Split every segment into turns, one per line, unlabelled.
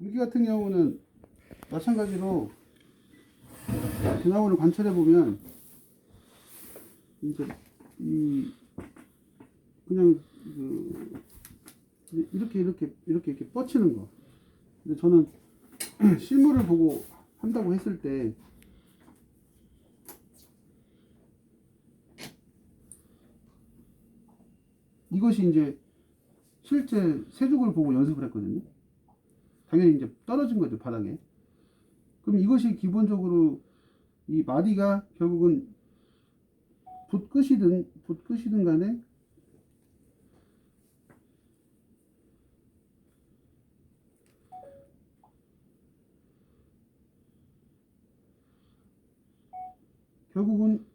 금기 같은 경우는 마찬가지로 대나무를 관찰해 보면 이제 이 그냥 그 이렇게 뻗치는 거. 근데 저는 실물을 보고 한다고 했을 때 이것이 이제 실제 세족을 보고 연습을 했거든요. 당연히 이제 떨어진 거죠, 바닥에. 그럼 이것이 기본적으로 이 마디가 결국은 붓끝이든 간에 결국은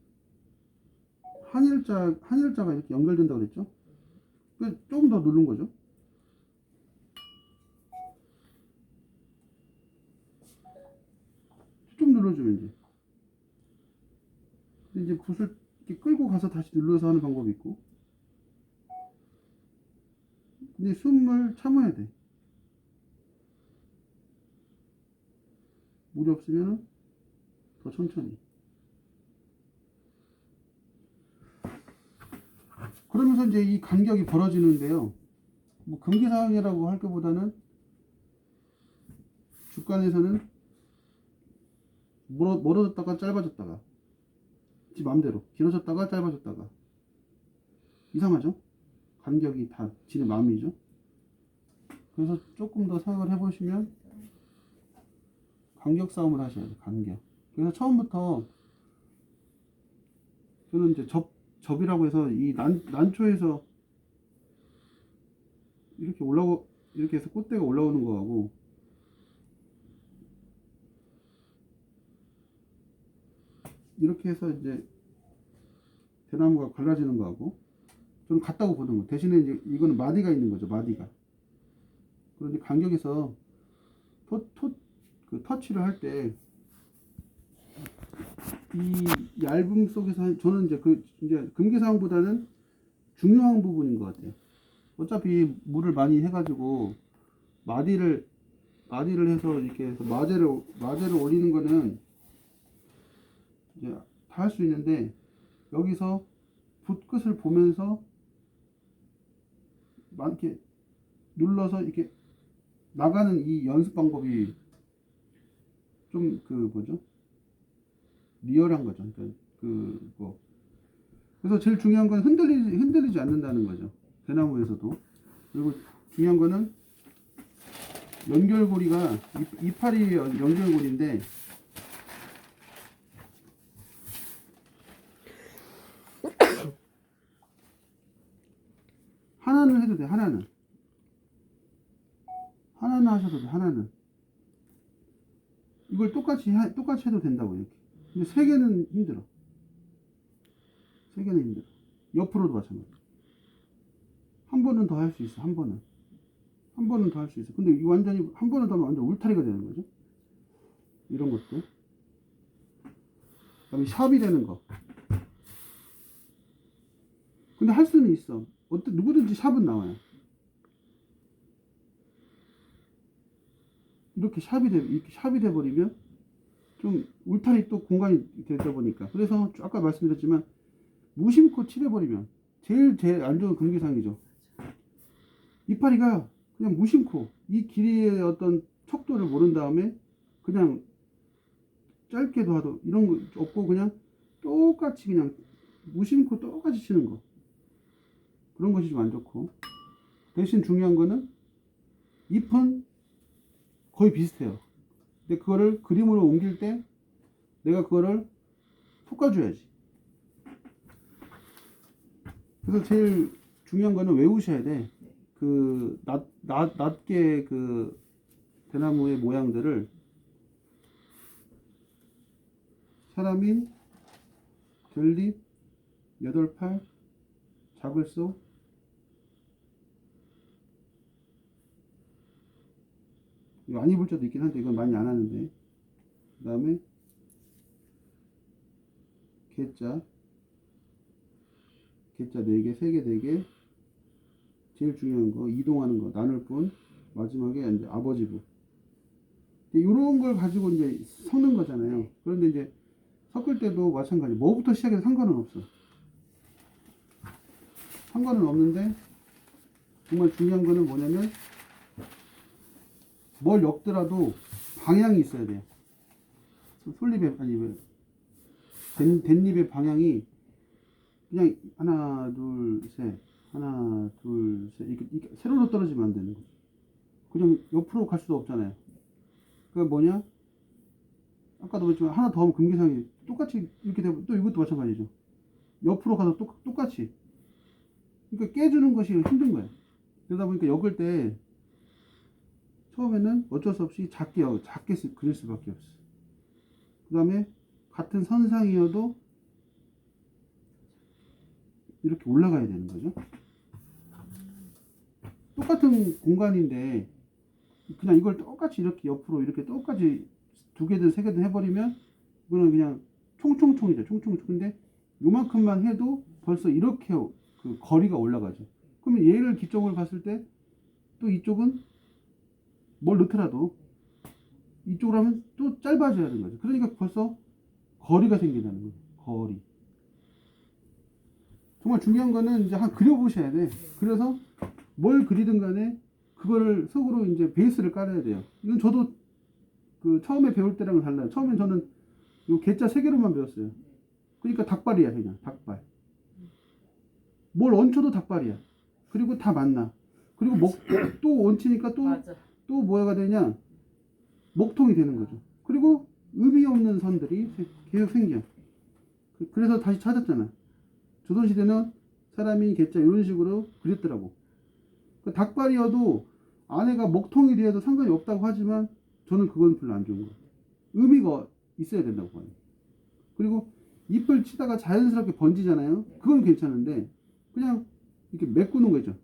한일자가 이렇게 연결된다고 그랬죠. 그래서 조금 더 누른 거죠. 좀 눌러주면 이제 붓을 이렇게 끌고 가서 다시 눌러서 하는 방법이 있고, 근데 숨을 참아야 돼. 물이 없으면 더 천천히. 그러면서 이제 이 간격이 벌어지는데요. 뭐 금기사항이라고 할 것보다는 주간에서는 멀어졌다가 짧아졌다가 지 마음대로 길어졌다가 짧아졌다가 이상하죠? 간격이 다 지는 마음이죠. 그래서 조금 더 생각을 해보시면 간격 싸움을 하셔야 돼요. 간격. 그래서 처음부터 저는 이제 접이라고 해서 이 난초에서 이렇게 올라오고 이렇게 해서 꽃대가 올라오는 거하고 이렇게 해서 이제 대나무가 갈라지는 거하고 저는 같다고 보는 거. 대신에 이제 이거는 마디가 있는 거죠. 마디가. 그런데 간격에서 그 터치를 할 때 이 얇음 속에서 저는 이제 이제 금기사항보다는 중요한 부분인 것 같아요. 어차피 물을 많이 해가지고 마디를 해서 이렇게 해서 마제를 올리는 거는 이제 다 할 수 있는데 여기서 붓끝을 보면서 이렇게 눌러서 이렇게 나가는 이 연습 방법이 좀 뭐죠? 리얼한 거죠. 그러니까 그래서 제일 중요한 건 흔들리지 않는다는 거죠. 대나무에서도. 그리고 중요한 거는 연결고리가 이파리 연결고리인데 하나는 해도 돼. 하나는 하셔도 돼. 하나는 이걸 똑같이 해도 된다고 이렇게. 근데 세 개는 힘들어. 세 개는 힘들어. 옆으로도 마찬가지. 한 번은 더 할 수 있어. 한 번은 더 할 수 있어. 근데 이 완전히 한 번은 더 하면 완전 울타리가 되는 거죠. 이런 것도. 그다음에 샵이 되는 거. 근데 할 수는 있어. 누구든지 샵은 나와요. 이렇게 샵이 돼 버리면 좀 울타리 또 공간이 되다 보니까. 그래서 아까 말씀드렸지만 무심코 칠해버리면 제일 안 좋은 금기상이죠. 이파리가 그냥 무심코 이 길이의 어떤 척도를 모른 다음에 그냥 짧게도 하도 이런 거 없고 그냥 똑같이 그냥 무심코 똑같이 치는 거. 그런 것이 좀 안 좋고. 대신 중요한 거는 잎은 거의 비슷해요. 근데 그거를 그림으로 옮길 때 내가 그거를 솎아줘야지. 그래서 제일 중요한 거는 외우셔야 돼. 낮게 대나무의 모양들을 사람인, 들립, 여덟팔, 자글소, 이거 안 입을 때도 있긴 한데 이건 많이 안 하는데, 그 다음에 개자 4개, 3개, 4개, 제일 중요한 거 이동하는 거 나눌 뿐, 마지막에 이제 아버지부. 이런 걸 가지고 이제 섞는 거잖아요. 그런데 이제 섞을 때도 마찬가지. 뭐부터 시작해도 상관은 없어. 상관은 없는데 정말 중요한 거는 뭐냐면 뭘 엮더라도 방향이 있어야 돼요. 솔잎의 아니 왜 댄잎의 방향이 그냥 하나 둘 셋 하나 둘 셋 이렇게 세로로 떨어지면 안 되는 거죠. 그냥 옆으로 갈 수도 없잖아요. 그게 뭐냐? 아까도 그랬지만 하나 더 하면 금기상이 똑같이 이렇게 되면 또 이것도 마찬가지죠. 옆으로 가서 똑같이. 그러니까 깨주는 것이 힘든 거예요. 그러다 보니까 엮을 때 처음에는 어쩔 수 없이 작게 그릴 수밖에 없어. 그 다음에 같은 선상이어도 이렇게 올라가야 되는 거죠. 똑같은 공간인데 그냥 이걸 똑같이 이렇게 옆으로 이렇게 똑같이 두 개든 세 개든 해버리면 이거는 그냥 총총총이죠. 총총총. 근데 요만큼만 해도 벌써 이렇게 그 거리가 올라가죠. 그러면 얘를 기점으로 봤을 때 또 이쪽은 뭘 넣더라도 이쪽으로 하면 또 짧아져야 하는 거죠. 그러니까 벌써 거리가 생긴다는 거죠. 거리. 정말 중요한 거는 이제 한 그려보셔야 돼. 그래서 뭘 그리든 간에 그거를 속으로 이제 베이스를 깔아야 돼요. 이건 저도 그 처음에 배울 때랑은 달라요. 처음엔 저는 요 개자 세 개로만 배웠어요. 그러니까 닭발이야, 그냥 닭발. 뭘 얹혀도 닭발이야. 그리고 다 맞나. 그리고 또 얹히니까 또 뭐가 되냐? 먹통이 되는 거죠. 그리고 의미 없는 선들이 계속 생겨. 그래서 다시 찾았잖아. 조선시대는 사람이 개자 이런 식으로 그렸더라고. 닭발이어도 안에가 먹통이 되어도 상관이 없다고 하지만 저는 그건 별로 안 좋은 거예요. 의미가 있어야 된다고 봐요. 그리고 잎을 치다가 자연스럽게 번지잖아요. 그건 괜찮은데 그냥 이렇게 메꾸는 거죠.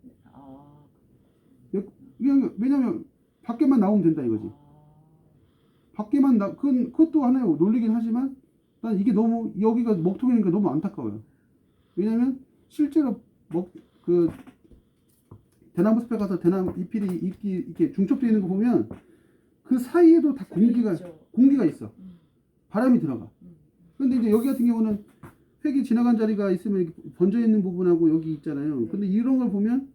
왜냐면 밖에만 나오면 된다 이거지. 밖에만 그것도 하나의 논리긴 하지만 난 이게 너무 여기가 먹통이니까 너무 안타까워요. 왜냐면 실제로 그 대나무 숲에 가서 대나무 잎이 이렇게 중첩되어 있는 거 보면 그 사이에도 다 공기가 있어. 바람이 들어가. 근데 이제 여기 같은 경우는 획이 지나간 자리가 있으면 이렇게 번져 있는 부분하고 여기 있잖아요. 근데 이런 걸 보면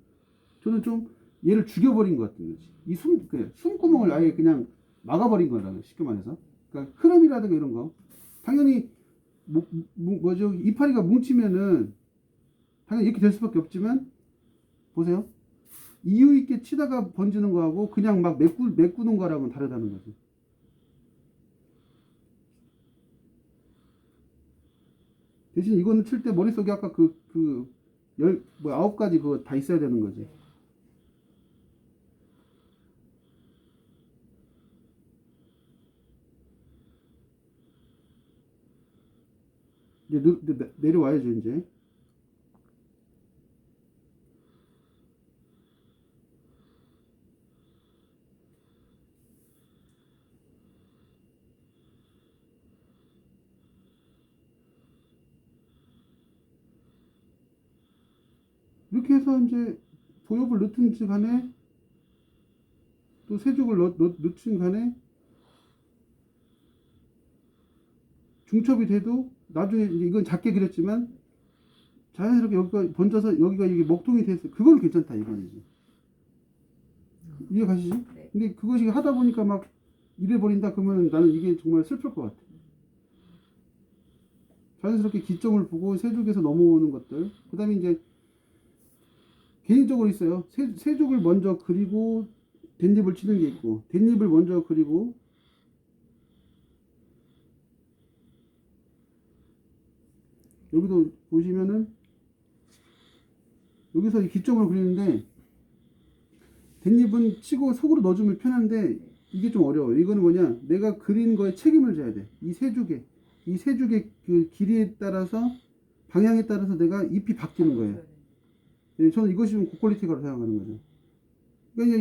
저는 좀 얘를 죽여버린 것 같은 거지. 이 숨구멍을 아예 그냥 막아버린 거라고 쉽게 말해서. 그러니까 흐름이라든가 이런 거. 당연히 뭐죠? 이파리가 뭉치면은 당연히 이렇게 될 수밖에 없지만 보세요. 이유 있게 치다가 번지는 거하고 그냥 막 메꾸는 거랑은 다르다는 거죠. 대신 이거는 칠 때 머릿속에 아까 9가지 그거 다 있어야 되는 거지. 이제 내려와야죠, 이제. 이렇게 해서 이제 도엽을 넣든지 간에 또 세죽을 넣든 간에 중첩이 돼도 나중에 이건 작게 그렸지만 자연스럽게 여기가 번져서 여기가 이게 먹통이 돼서 그건 괜찮다 이거지. 이해 가시죠?
네.
근데 그것이 하다 보니까 막 이래 버린다 그러면 나는 이게 정말 슬플 것 같아. 자연스럽게 기점을 보고 세죽에서 넘어오는 것들. 그 다음에 이제 개인적으로 있어요. 세죽을 먼저 그리고 댄잎을 치는 게 있고 댄잎을 먼저 그리고 여기도 보시면은 여기서 이 기점을 그리는데 댄잎은 치고 속으로 넣어주면 편한데 이게 좀 어려워요. 이거는 뭐냐, 내가 그린 거에 책임을 져야 돼. 이 세죽의 그 길이에 따라서 방향에 따라서 내가 잎이 바뀌는 거예요. 예, 저는 이것이 좀 고퀄리티가로 생각하는 거죠. 그러니까